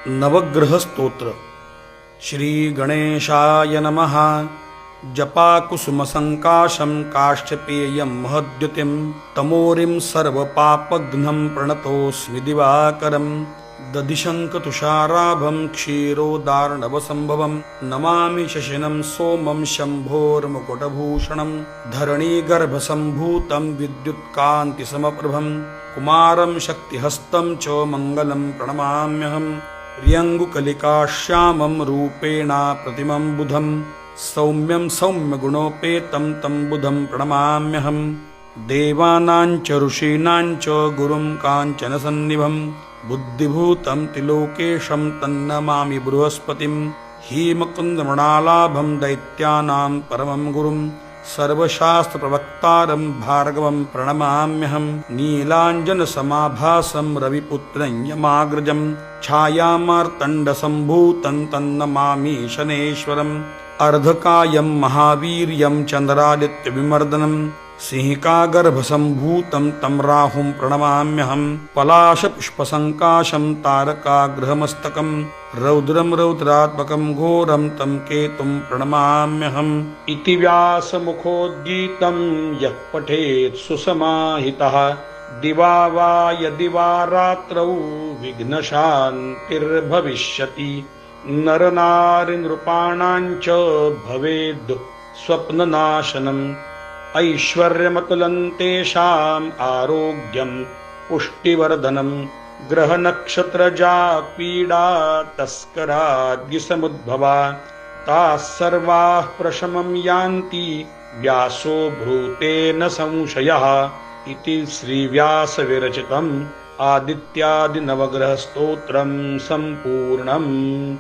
नवग्रह स्तोत्र। श्री गणेशाय नमः। जपाकुसुमसङ्काशं काष्ठपेयं महद्युतिं तमोरिं सर्वपापघ्नं प्रणतोऽस्मि दिवाकरं। दधिशङ्खतुषाराभं क्षीरोदार्णवसम्भवं नमामि शशिनं सोमं शम्भोर्मुकुटभूषणं। धरणीगर्भसम्भूतं विद्युत्कान्तिसमप्रभं कुमारं शक्तिहस्तं च मङ्गलं प्रणमाम्यहं। प्रियङ्गुकलिकाश्यामं रूपेणा प्रतिमं बुधं सौम्यं सौम्यगुणोपेतं तं बुधं प्रणमाम्यहं। देवानां च ऋषीणां च गुरुं काञ्चनसन्निभं बुद्धिभूतं त्रिलोकेशं तन्नमामि बृहस्पतिं। हीमकुन्दमृणालाभं दैत्यानां परमं गुरुं सर्वशास्त्रप्रवक्तारं भार्गवं प्रणमाम्यहं। नीलाञ्जनसमाभासं रविपुत्रं यमाग्रजं छायामार्तण्डसम्भूतं तन्नमामि शनेश्वरम्। अर्धकायं महावीर्यं चन्द्रादित्यविमर्दनं सिंहिकागर्भसम्भूतं तं राहुं प्रणमाम्यहं। पलाशपुष्पसङ्काशं तारकाग्रहमस्तकं रौद्रं रौद्रात्मकं घोरं तं केतुं प्रणमाम्यहम्। इति व्यासमुखोद्गीतं यः पठेत् सुसमाहितः दिवा वा यदि वा रात्रौ विघ्नशान्तिर्भविष्यति। नरनारिनृपाणां च भवेद् स्वप्ननाशनम् ऐश्वर्यमतुलं तेषाम् आरोग्यं पुष्टिवर्धनम्। ग्रहनक्षत्रजा पीडा तस्कराद्गिसमुद्भवा ताः सर्वाः प्रशमं यान्ति व्यासो ब्रूते न संशयः। इति श्रीव्यासविरचितम् आदित्यादिनवग्रहस्तोत्रं सम्पूर्णम्।